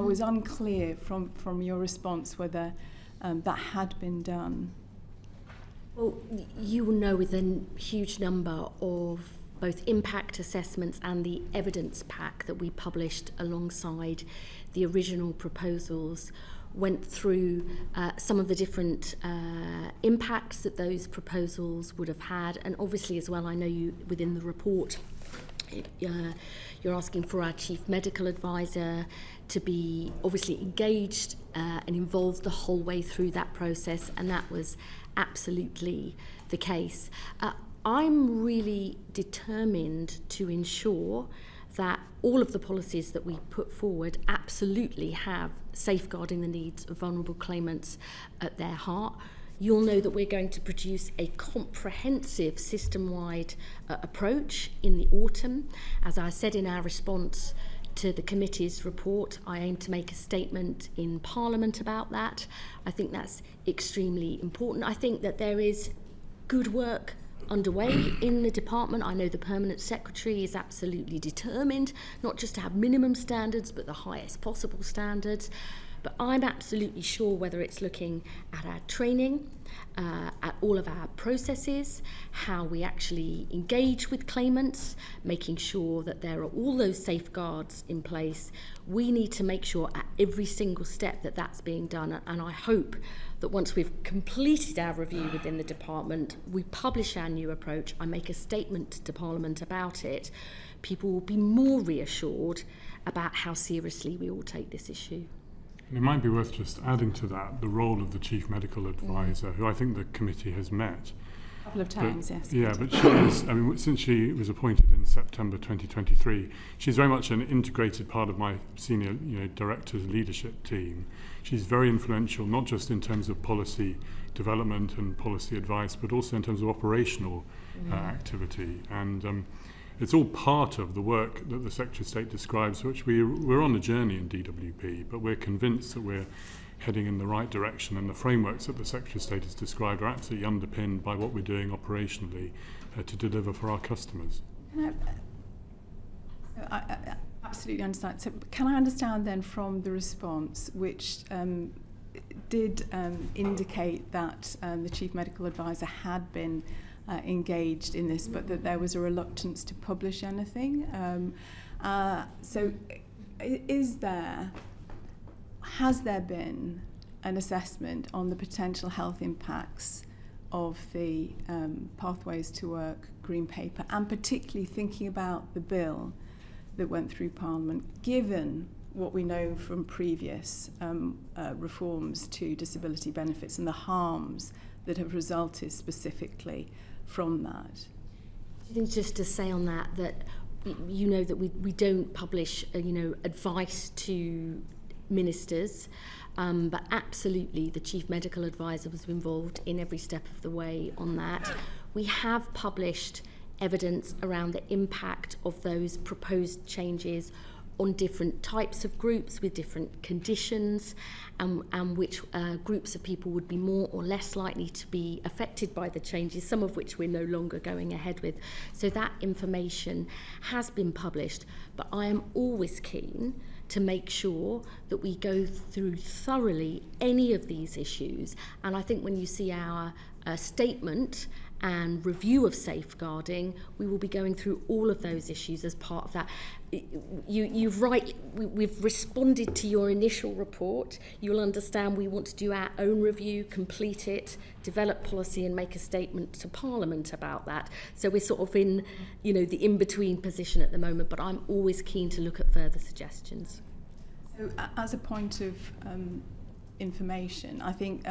was unclear from your response whether that had been done. Well, you will know with a huge number of both impact assessments and the evidence pack that we published alongside the original proposals went through some of the different impacts that those proposals would have had, and obviously as well I know you within the report you're asking for our Chief Medical Advisor to be obviously engaged and involved the whole way through that process, and that was absolutely the case. I'm really determined to ensure that all of the policies that we put forward absolutely have safeguarding the needs of vulnerable claimants at their heart. You'll know that we're going to produce a comprehensive system-wide approach in the autumn. As I said in our response to the committee's report, I aim to make a statement in Parliament about that. I think that's extremely important. I think that there is good work underway in the department. I know the Permanent Secretary is absolutely determined not just to have minimum standards but the highest possible standards. But I'm absolutely sure whether it's looking at our training, at all of our processes, how we actually engage with claimants, making sure that there are all those safeguards in place. We need to make sure at every single step that that's being done. And I hope that once we've completed our review within the department, we publish our new approach, I make a statement to Parliament about it, people will be more reassured about how seriously we all take this issue. It might be worth just adding to that the role of the Chief Medical Advisor, who I think the committee has met. A couple of times, yes. Yeah, but she is, I mean, since she was appointed in September 2023, she's very much an integrated part of my senior director's leadership team. She's very influential, not just in terms of policy development and policy advice, but also in terms of operational activity. And it's all part of the work that the Secretary of State describes, which we're on a journey in DWP, but we're convinced that we're heading in the right direction, and the frameworks that the Secretary of State has described are absolutely underpinned by what we're doing operationally to deliver for our customers. I absolutely understand. So can I understand then from the response, which did indicate that the Chief Medical Advisor had been engaged in this, but that there was a reluctance to publish anything. So has there been an assessment on the potential health impacts of the Pathways to Work Green Paper, and particularly thinking about the bill that went through Parliament, given what we know from previous reforms to disability benefits and the harms that have resulted specifically from that? I think just to say on that you know that we don't publish advice to ministers, but absolutely the Chief Medical Advisor was involved in every step of the way on that. We have published evidence around the impact of those proposed changes on different types of groups with different conditions, and which groups of people would be more or less likely to be affected by the changes, some of which we're no longer going ahead with. So that information has been published, but I am always keen to make sure that we go through thoroughly any of these issues. And I think when you see our statement and review of safeguarding, we will be going through all of those issues as part of that. You've right, we've responded to your initial report. You'll understand we want to do our own review, complete it, develop policy and make a statement to Parliament about that. So we're sort of in, the in-between position at the moment, but I'm always keen to look at further suggestions. So as a point of information, I think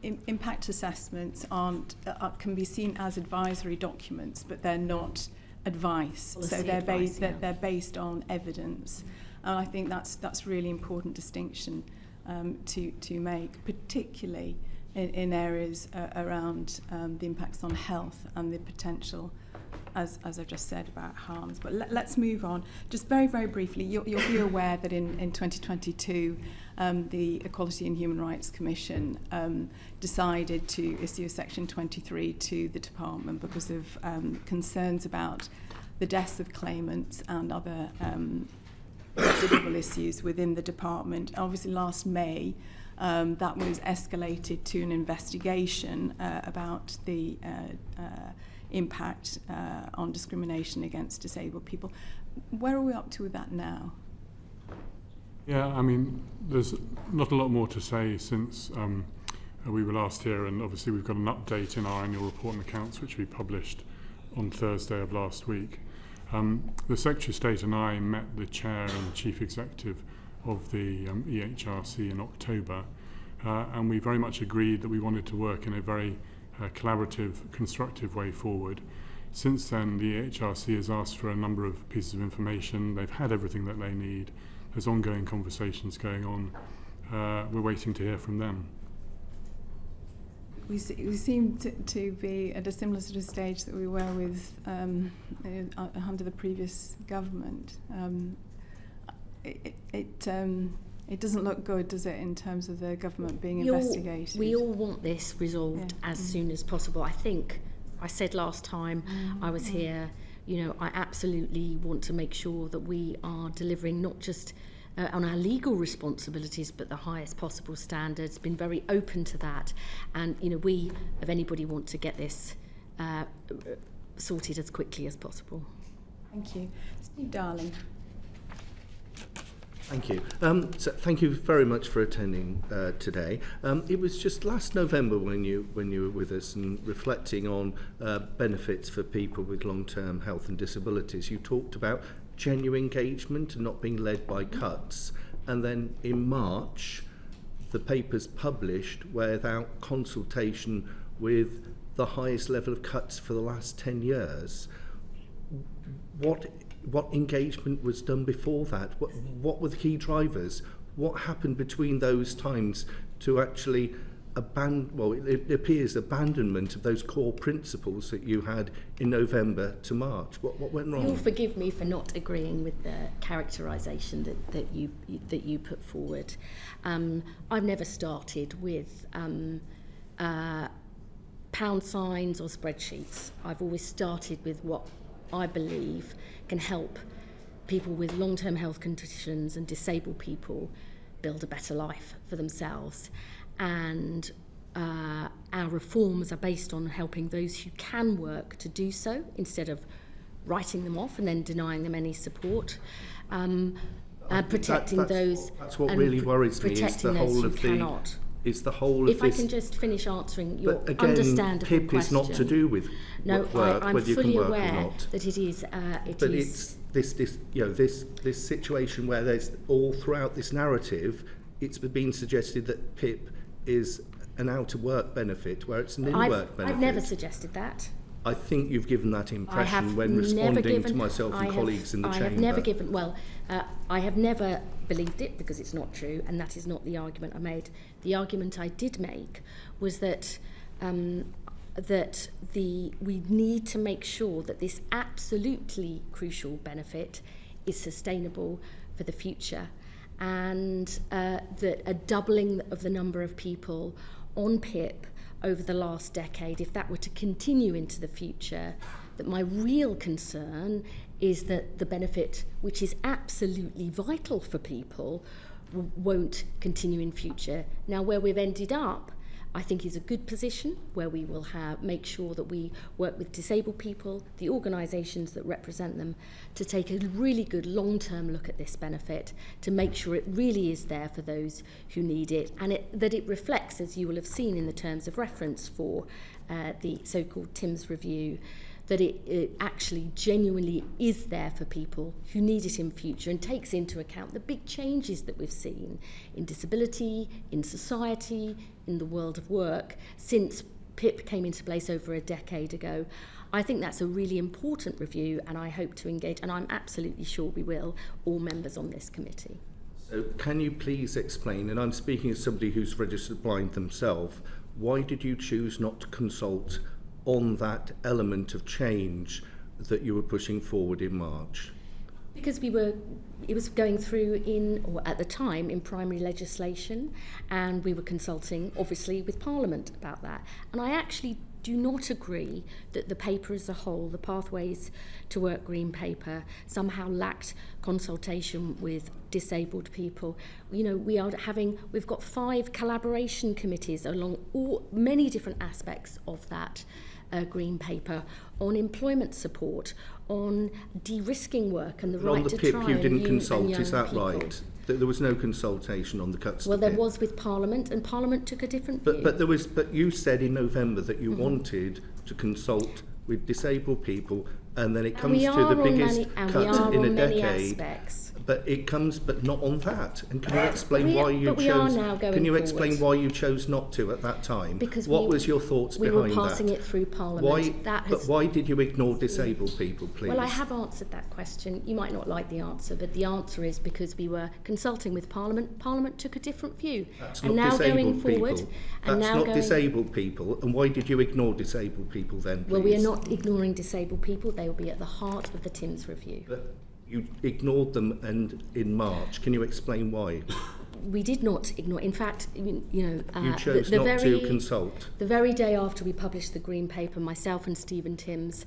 impact assessments can be seen as advisory documents, but they're not advice. Policy so they're advice, they're based on evidence, and I think that's really important distinction to make, particularly in areas around the impacts on health and the potential, as I've just said, about harms. But let's move on. Just very, very briefly, you'll be aware that in 2022, the Equality and Human Rights Commission decided to issue a Section 23 to the department because of concerns about the deaths of claimants and other considerable issues within the department. Obviously, last May, that was escalated to an investigation about the impact on discrimination against disabled people. Where are we up to with that now? Yeah, I mean, there's not a lot more to say since we were last here, and obviously we've got an update in our annual report and accounts which we published on Thursday of last week. The Secretary of State and I met the Chair and Chief Executive of the EHRC in October, and we very much agreed that we wanted to work in a very collaborative, constructive way forward. Since then, the EHRC has asked for a number of pieces of information. They've had everything that they need. There's ongoing conversations going on. We're waiting to hear from them. We seem to be at a similar sort of stage that we were with under the previous government. It doesn't look good, does it, in terms of the government being investigated? We all want this resolved as soon as possible. I think I said last time I was here, you know, I absolutely want to make sure that we are delivering not just on our legal responsibilities, but the highest possible standards. Been very open to that, and you know, we of anybody want to get this sorted as quickly as possible. Thank you, Steve Darling. Thank you. So thank you very much for attending today. It was just last November when you were with us and reflecting on benefits for people with long-term health and disabilities. You talked about genuine engagement and not being led by cuts. And then in March, the paper's published without consultation with the highest level of cuts for the last 10 years. What engagement was done before that? What were the key drivers? What happened between those times to actually it appears abandonment of those core principles that you had in November to March? What went wrong? You'll forgive me for not agreeing with the characterisation that you put forward. I've never started with pound signs or spreadsheets. I've always started with what I believe can help people with long-term health conditions and disabled people build a better life for themselves. And our reforms are based on helping those who can work to do so instead of writing them off and then denying them any support. Protecting those. That's what really worries me. Is the whole of cannot. Is the whole if of this. I can just finish answering your but again, understandable PIP question. is not to do with work, I'm whether you fully can work aware or not. that it is. But it's this situation where there's all throughout this narrative, it's been suggested that PIP is an out-of-work benefit, where it's an in-work benefit. I've never suggested that. I think you've given that impression when responding to myself and colleagues in the chamber. I have never believed it because it's not true, and that is not the argument I made. The argument I did make was that we need to make sure that this absolutely crucial benefit is sustainable for the future, and that a doubling of the number of people on PIP over the last decade, if that were to continue into the future, that my real concern is that the benefit, which is absolutely vital for people, won't continue in future. Now, where we've ended up, I think is a good position where we will make sure that we work with disabled people, the organisations that represent them, to take a really good long-term look at this benefit, to make sure it really is there for those who need it, and that it reflects, as you will have seen in the terms of reference for the so-called Tim's review, that it actually genuinely is there for people who need it in future and takes into account the big changes that we've seen in disability, in society, in the world of work since PIP came into place over a decade ago. I think that's a really important review, and I hope to engage, and I'm absolutely sure we will, all members on this committee. So can you please explain, and I'm speaking as somebody who's registered blind themselves, why did you choose not to consult on that element of change that you were pushing forward in March? Because it was going through at the time, in primary legislation, and we were consulting, obviously, with Parliament about that. And I actually do not agree that the paper as a whole, the Pathways to Work Green Paper, somehow lacked consultation with disabled people. You know, we've got 5 collaboration committees along many different aspects of that Green Paper, on employment support, on de-risking work and the right to try. On the PIP, you didn't consult, is that people. right? There was no consultation on the cuts to Well, the PIP. there was with Parliament, and Parliament took a different view. But you said in November that you wanted to consult with disabled people, and then it comes to the biggest cut in a decade. Aspects. But not on that. And can you explain why you chose? Can you explain why you chose not to at that time? Because what was your thoughts behind that? We were passing it through Parliament. But why did you ignore disabled people, please? Well, I have answered that question. You might not like the answer, but the answer is because we were consulting with Parliament. Parliament took a different view. That's and not now disabled going forward, people. And That's now not disabled people. And why did you ignore disabled people then, please? Well, we are not ignoring disabled people. They will be at the heart of the TIMS review. But you ignored them, and in March. Can you explain why? We did not ignore. In fact, you chose not to consult. The very day after we published the Green Paper, myself and Stephen Timms,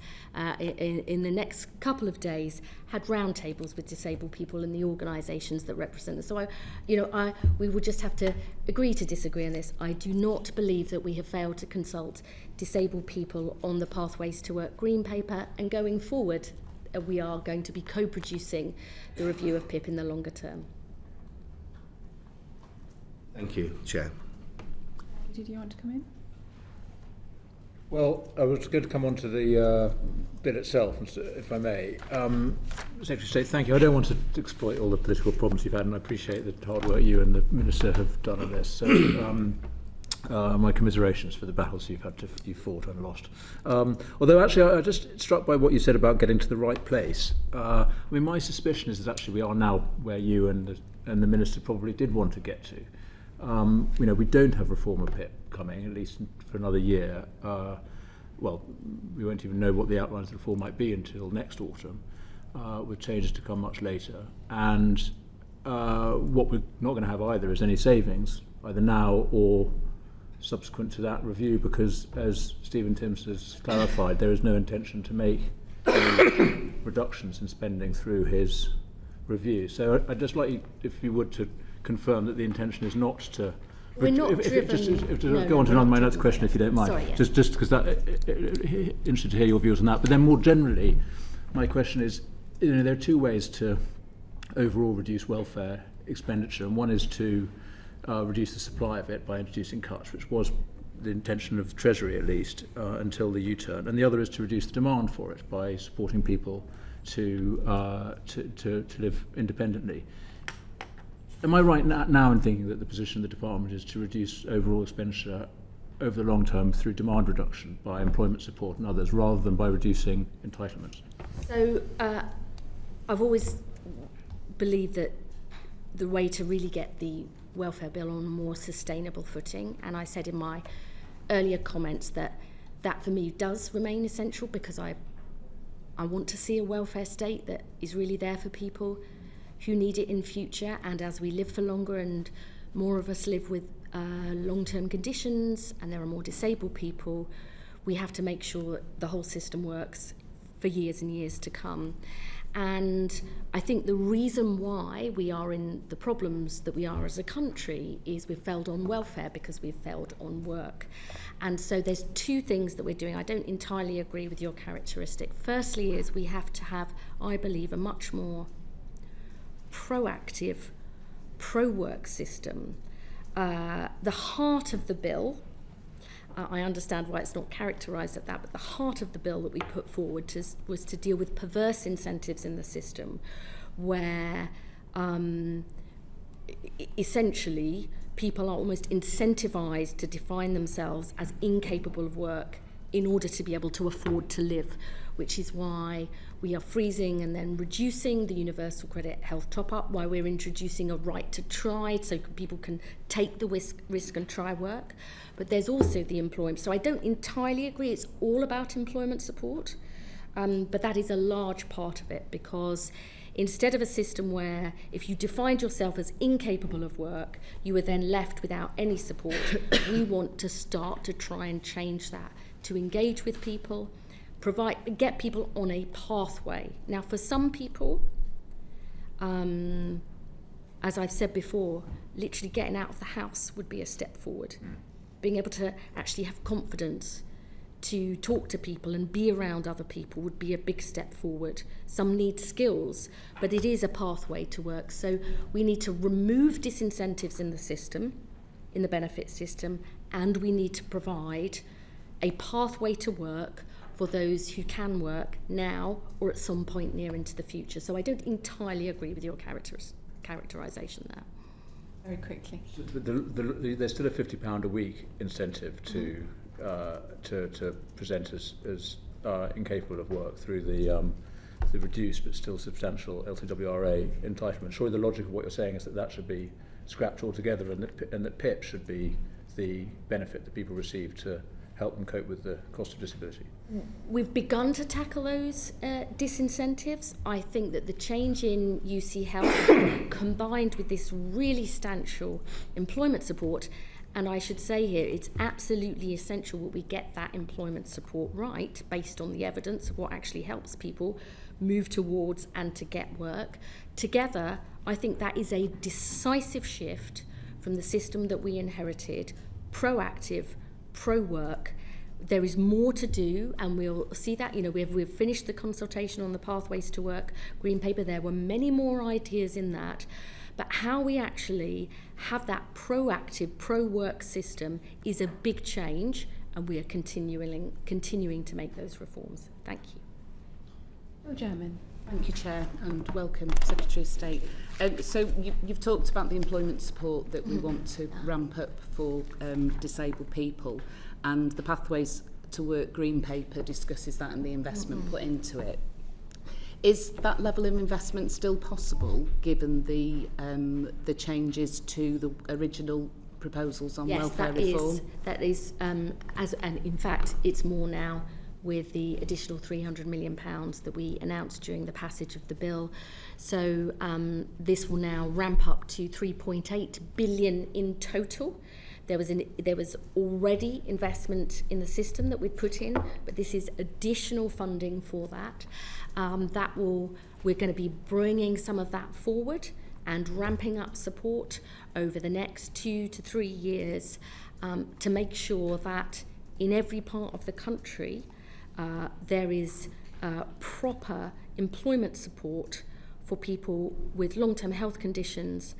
in the next couple of days, had roundtables with disabled people and the organisations that represent them. So, we would just have to agree to disagree on this. I do not believe that we have failed to consult disabled people on the Pathways to Work Green Paper, and going forward, we are going to be co-producing the review of PIP in the longer term. Thank you, Chair. Did you want to come in? Well, I was going to come on to the bit itself, if I may. Secretary of State, thank you. I don't want to exploit all the political problems you've had, and I appreciate the hard work you and the Minister have done on this. So, my commiserations for the battles you've fought and lost. Although actually I'm just struck by what you said about getting to the right place. My suspicion is that actually we are now where you and the Minister probably did want to get to. We don't have reform of PIP coming, at least for another year. Well, we won't even know what the outlines of reform might be until next autumn, with changes to come much later. And what we're not going to have either is any savings, either now or subsequent to that review, because as Stephen Timms has clarified, there is no intention to make any reductions in spending through his review. So I'd just like you, if you would, to confirm that the intention is not to... We're not driven... Go on to my next question, if you don't mind. Sorry, yeah. Just because interested to hear your views on that. But then more generally, my question is, there are 2 ways to overall reduce welfare expenditure, and one is to reduce the supply of it by introducing cuts, which was the intention of the Treasury at least until the U-turn, and the other is to reduce the demand for it by supporting people to live independently. Am I right now in thinking that the position of the Department is to reduce overall expenditure over the long term through demand reduction by employment support and others, rather than by reducing entitlements? So I've always believed that the way to really get the welfare bill on a more sustainable footing, and I said in my earlier comments that for me does remain essential, because I want to see a welfare state that is really there for people who need it in future. And as we live for longer and more of us live with long-term conditions and there are more disabled people, we have to make sure that the whole system works for years and years to come. And I think the reason why we are in the problems that we are as a country is we've failed on welfare because we've failed on work. And so there's 2 things that we're doing. I don't entirely agree with your characteristic. Firstly is we have to have, I believe, a much more proactive pro-work system. The heart of the bill, I understand why it's not characterised at that, but the heart of the bill that we put forward was to deal with perverse incentives in the system, where essentially people are almost incentivised to define themselves as incapable of work in order to be able to afford to live, which is why we are freezing and then reducing the universal credit health top-up, why we're introducing a right to try so people can take the risk and try work. But there's also the employment. So I don't entirely agree it's all about employment support, but that is a large part of it, because instead of a system where if you defined yourself as incapable of work, you were then left without any support, we want to start to try and change that. to engage with people, get people on a pathway. Now, for some people, as I've said before, literally getting out of the house would be a step forward. Being able to actually have confidence to talk to people and be around other people would be a big step forward. Some need skills, but it is a pathway to work. So we need to remove disincentives in the system, in the benefit system, and we need to provide a pathway to work for those who can work now or at some point near into the future. So I don't entirely agree with your characterisation there. Very quickly. There's still a £50 a week incentive to present as incapable of work through the reduced but still substantial LTWRA entitlement. Surely the logic of what you're saying is that should be scrapped altogether, and that PIP should be the benefit that people receive to help them cope with the cost of disability. We've begun to tackle those disincentives. I think that the change in UC Health combined with this really substantial employment support, and I should say here, it's absolutely essential that we get that employment support right based on the evidence of what actually helps people move towards and to get work. Together, I think that is a decisive shift from the system that we inherited, proactive, pro-work. There is more to do, and we'll see that. We've finished the consultation on the Pathways to Work Green Paper. There were many more ideas in that. But how we actually have that proactive, pro-work system is a big change, and we are continuing to make those reforms. Thank you. Oh, German. Thank you, Chair, and welcome, Secretary of State. So you've talked about the employment support that we want to ramp up for disabled people, and the Pathways to Work Green Paper discusses that and the investment put into it. Is that level of investment still possible, given the changes to the original proposals on welfare reform? Yes, that is, and in fact, it's more now with the additional £300 million that we announced during the passage of the bill. So this will now ramp up to 3.8 billion in total. There was already investment in the system that we'd put in, but this is additional funding for that. We're going to be bringing some of that forward and ramping up support over the next 2 to 3 years to make sure that in every part of the country there is proper employment support for people with long-term health conditions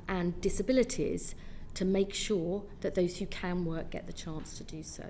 and disabilities, to make sure that those who can work get the chance to do so.